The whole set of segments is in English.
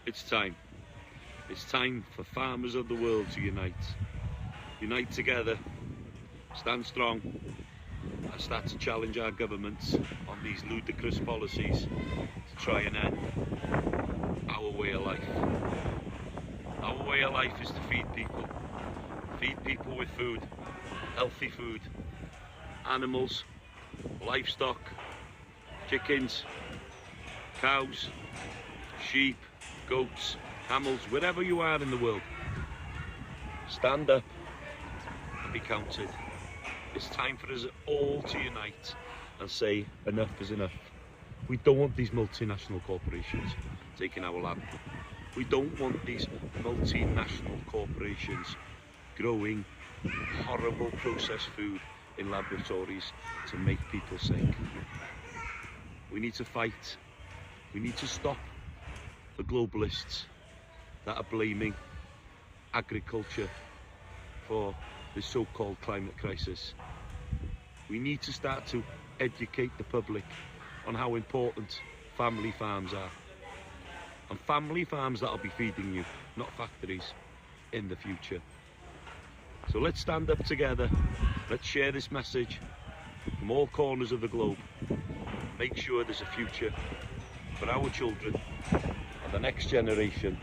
It's time. It's time for farmers of the world to unite. Unite together, stand strong, and start to challenge our governments on these ludicrous policies to try and end our way of life. Our way of life is to feed people. Feed people with food, healthy food, animals, livestock, chickens, cows, sheep, goats, camels, wherever you are in the world. Stand up and be counted. It's time for us all to unite and say enough is enough. We don't want these multinational corporations taking our land. We don't want these multinational corporations growing horrible processed food in laboratories to make people sick. We need to fight. We need to stop the globalists that are blaming agriculture for the so-called climate crisis. We need to start to educate the public on how important family farms are. And family farms that'll be feeding you, not factories, in the future. So let's stand up together. Let's share this message from all corners of the globe. Make sure there's a future for our children and the next generation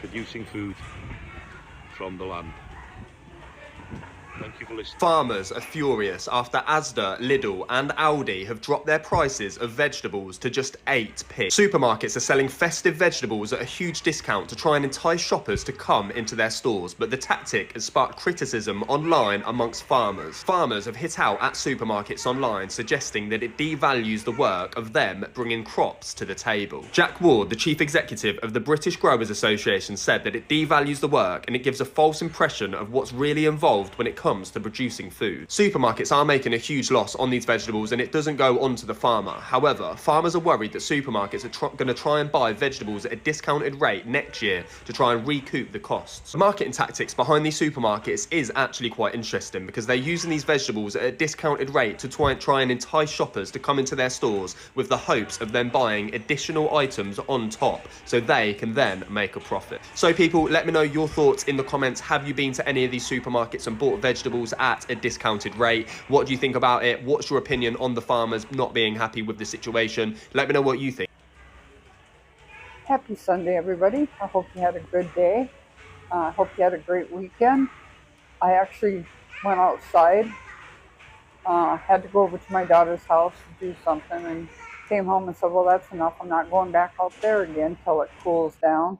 producing food from the land. Thank you for listening. Farmers are furious after Asda, Lidl and Aldi have dropped their prices of vegetables to just 8p. Supermarkets are selling festive vegetables at a huge discount to try and entice shoppers to come into their stores, but the tactic has sparked criticism online amongst farmers. Farmers have hit out at supermarkets online, suggesting that it devalues the work of them bringing crops to the table. Jack Ward, the chief executive of the British Growers Association, said that it devalues the work and it gives a false impression of what's really involved when it comes to producing food. Supermarkets are making a huge loss on these vegetables and it doesn't go onto the farmer. However, farmers are worried that supermarkets are going to try and buy vegetables at a discounted rate next year to try and recoup the costs. The marketing tactics behind these supermarkets is actually quite interesting because they're using these vegetables at a discounted rate to try and entice shoppers to come into their stores with the hopes of them buying additional items on top so they can then make a profit. So people, let me know your thoughts in the comments. Have you been to any of these supermarkets and bought vegetables at a discounted rate? What do you think about it? What's your opinion on the farmers not being happy with the situation? Let me know what you think. Happy Sunday, everybody. I hope you had a good day. I hope you had a great weekend. I actually went outside, had to go over to my daughter's house to do something, and came home and said, well, that's enough. I'm not going back out there again till it cools down.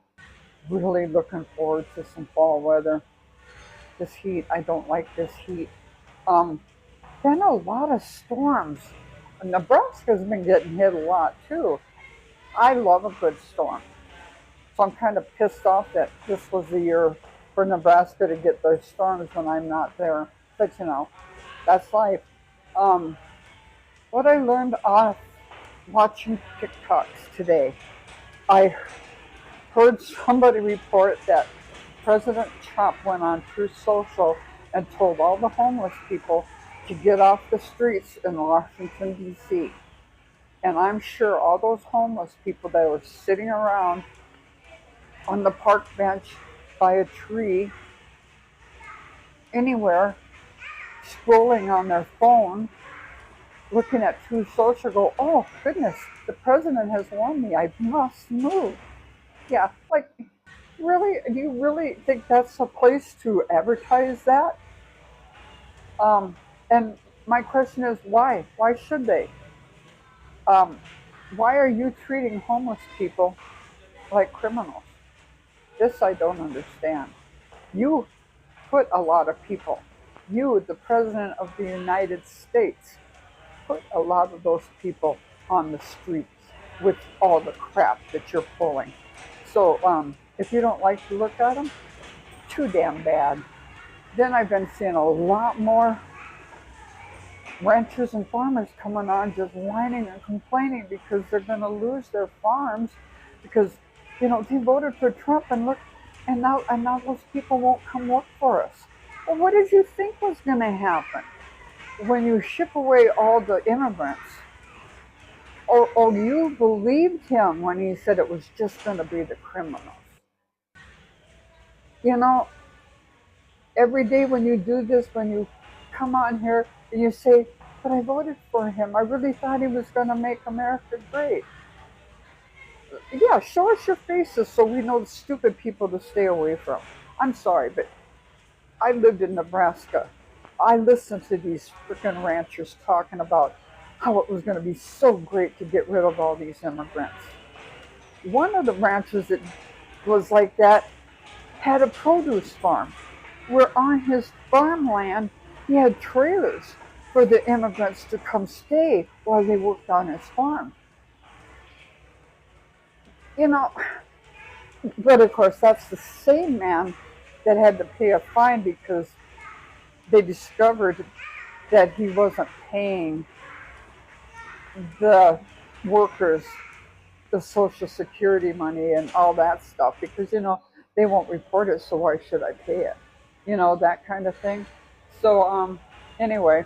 Really looking forward to some fall weather. This heat, I don't like this heat. Been a lot of storms. Nebraska's been getting hit a lot too. I love a good storm. So I'm kind of pissed off that this was the year for Nebraska to get those storms when I'm not there. But you know, that's life. What I learned off watching TikToks today, I heard somebody report that President Trump went on Truth Social and told all the homeless people to get off the streets in Washington, D.C. And I'm sure all those homeless people that were sitting around on the park bench by a tree, anywhere, scrolling on their phone, looking at Truth Social, go, oh, goodness, the president has warned me, I must move. Yeah, like, really? Do you really think that's a place to advertise that? And my question is, why? Why should they? Why are you treating homeless people like criminals? This I don't understand. You put a lot of people, you, the President of the United States, put a lot of those people on the streets with all the crap that you're pulling. So if you don't like to look at them, too damn bad. Then I've been seeing a lot more ranchers and farmers coming on just whining and complaining because they're going to lose their farms because, you know, they voted for Trump and look, and now those people won't come work for us. Well, what did you think was going to happen when you ship away all the immigrants? Or you believed him when he said it was just going to be the criminals. You know, every day when you do this, when you come on here and you say, but I voted for him. I really thought he was going to make America great. Yeah, show us your faces so we know the stupid people to stay away from. I'm sorry, but I lived in Nebraska. I listened to these freaking ranchers talking about how it was going to be so great to get rid of all these immigrants. One of the ranchers that was like that had a produce farm where on his farmland he had trailers for the immigrants to come stay while they worked on his farm. You know, but of course that's the same man that had to pay a fine because they discovered that he wasn't paying the workers the Social Security money and all that stuff because, you know, they won't report it, so why should I pay it? You know, that kind of thing. So, anyway,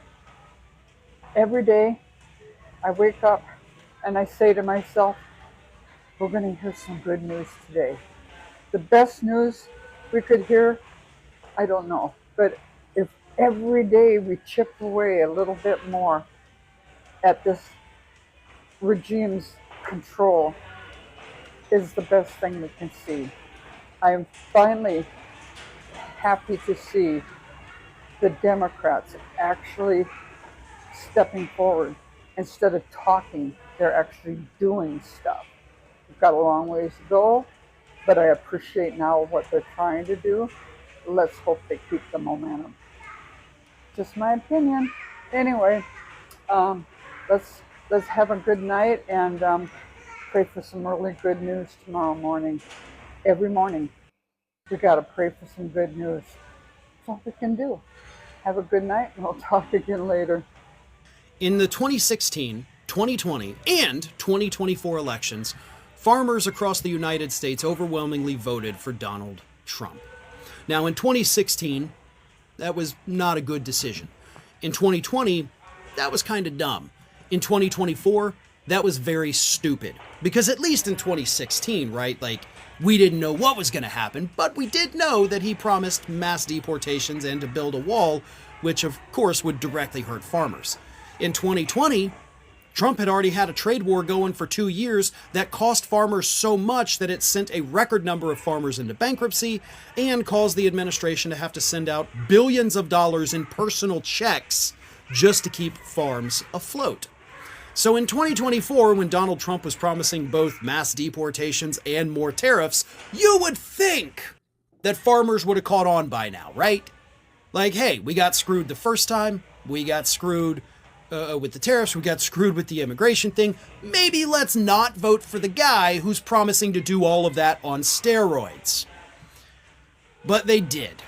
every day I wake up and I say to myself, we're going to hear some good news today. The best news we could hear, I don't know. But if every day we chip away a little bit more at this regime's control, is the best thing we can see. I am finally happy to see the Democrats actually stepping forward. Instead of talking, they're actually doing stuff. We've got a long ways to go, but I appreciate now what they're trying to do. Let's hope they keep the momentum. Just my opinion. Anyway, let's have a good night and pray for some really good news tomorrow morning. Every morning, we got to pray for some good news. That's all we can do. Have a good night, and we'll talk again later. In the 2016, 2020, and 2024 elections, farmers across the United States overwhelmingly voted for Donald Trump. Now, in 2016, that was not a good decision. In 2020, that was kind of dumb. In 2024, that was very stupid. Because at least in 2016, right, like, we didn't know what was going to happen, but we did know that he promised mass deportations and to build a wall, which of course would directly hurt farmers. In 2020, Trump had already had a trade war going for 2 years that cost farmers so much that it sent a record number of farmers into bankruptcy and caused the administration to have to send out billions of dollars in personal checks just to keep farms afloat. So in 2024, when Donald Trump was promising both mass deportations and more tariffs, you would think that farmers would have caught on by now, right? Like, hey, we got screwed the first time, we got screwed with the tariffs, we got screwed with the immigration thing. Maybe let's not vote for the guy who's promising to do all of that on steroids. But they did.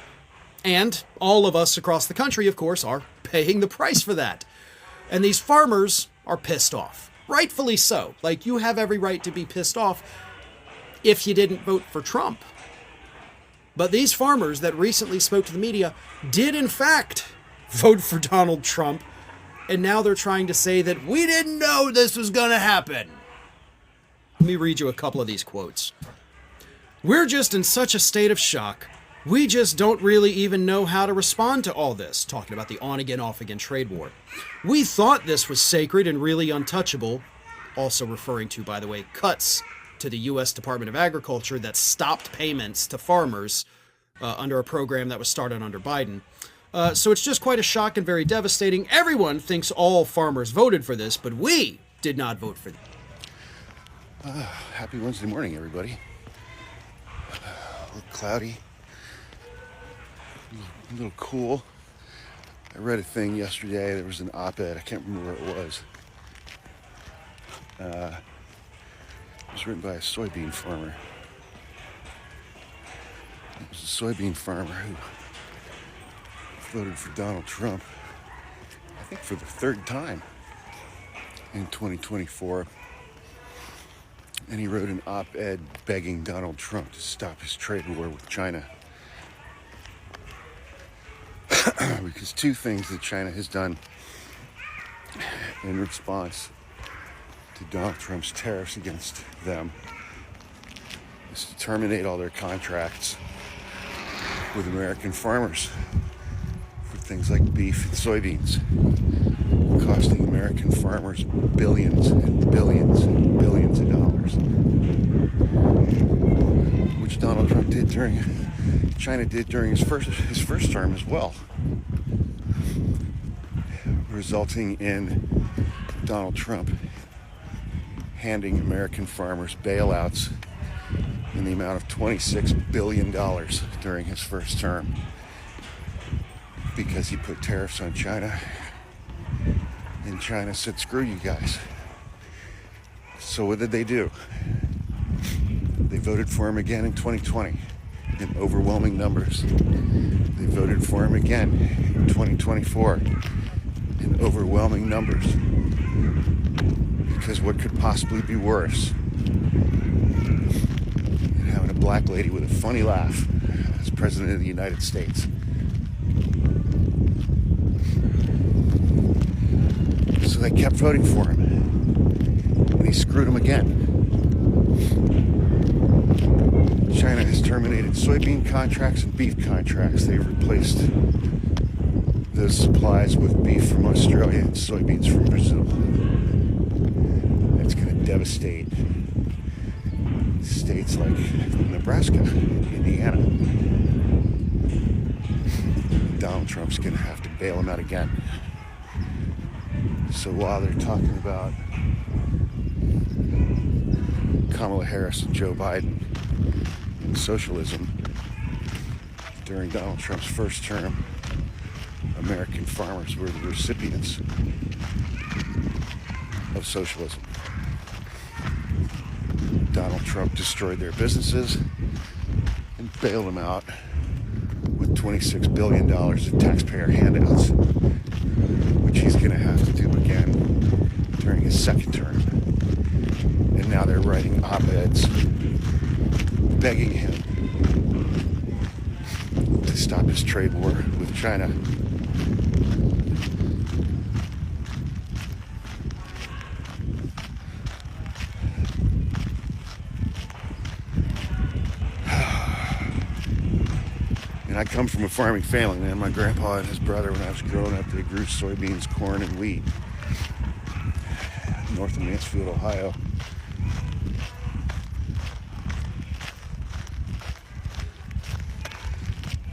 And all of us across the country, of course, are paying the price for that. And these farmers are pissed off. Rightfully so. Like, you have every right to be pissed off if you didn't vote for Trump. But these farmers that recently spoke to the media did, in fact, vote for Donald Trump. And now they're trying to say that we didn't know this was going to happen. Let me read you a couple of these quotes. We're just in such a state of shock. We just don't really even know how to respond to all this, talking about the on-again, off-again trade war. We thought this was sacred and really untouchable, also referring to, by the way, cuts to the U.S. Department of Agriculture that stopped payments to farmers under a program that was started under Biden. So it's just quite a shock and very devastating. Everyone thinks all farmers voted for this, but we did not vote for this. Happy Wednesday morning, everybody. A little cloudy. A little cool. I read a thing yesterday. There was an op-ed. I can't remember where it was. It was written by a soybean farmer. It was a soybean farmer who voted for Donald Trump, I think for the third time in 2024. And he wrote an op-ed begging Donald Trump to stop his trade war with China. Because two things that China has done in response to Donald Trump's tariffs against them is to terminate all their contracts with American farmers for things like beef and soybeans, costing American farmers billions and billions and billions of dollars, which Donald Trump did China did during his first term as well, resulting in Donald Trump handing American farmers bailouts in the amount of $26 billion during his first term because he put tariffs on China, and China said, screw you guys. So what did they do? They voted for him again in 2020 in overwhelming numbers. They voted for him again in 2024 in overwhelming numbers. Because what could possibly be worse than having a black lady with a funny laugh as President of the United States? So they kept voting for him, and he screwed them again. China has terminated soybean contracts and beef contracts. They've replaced those supplies with beef from Australia and soybeans from Brazil. That's going to devastate states like Nebraska, Indiana. Donald Trump's going to have to bail them out again. So while they're talking about Kamala Harris and Joe Biden and socialism, during Donald Trump's first term, American farmers were the recipients of socialism. Donald Trump destroyed their businesses and bailed them out with $26 billion of taxpayer handouts, which he's going to have to do again during his second term. And now they're writing op-eds begging him to stop his trade war with China. And I come from a farming family, man. My grandpa and his brother, when I was growing up, they grew soybeans, corn, and wheat north of Mansfield, Ohio.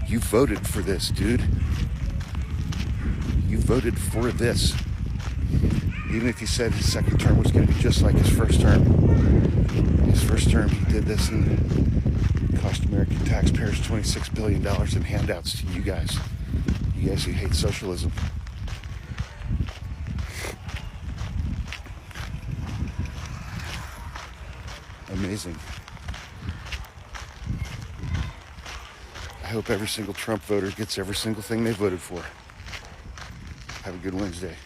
You voted for this, dude. You voted for this. Even if he said his second term was going to be just like his first term. His first term, he did this and cost American taxpayers $26 billion in handouts to you guys. You guys who hate socialism. Amazing. I hope every single Trump voter gets every single thing they voted for. Have a good Wednesday.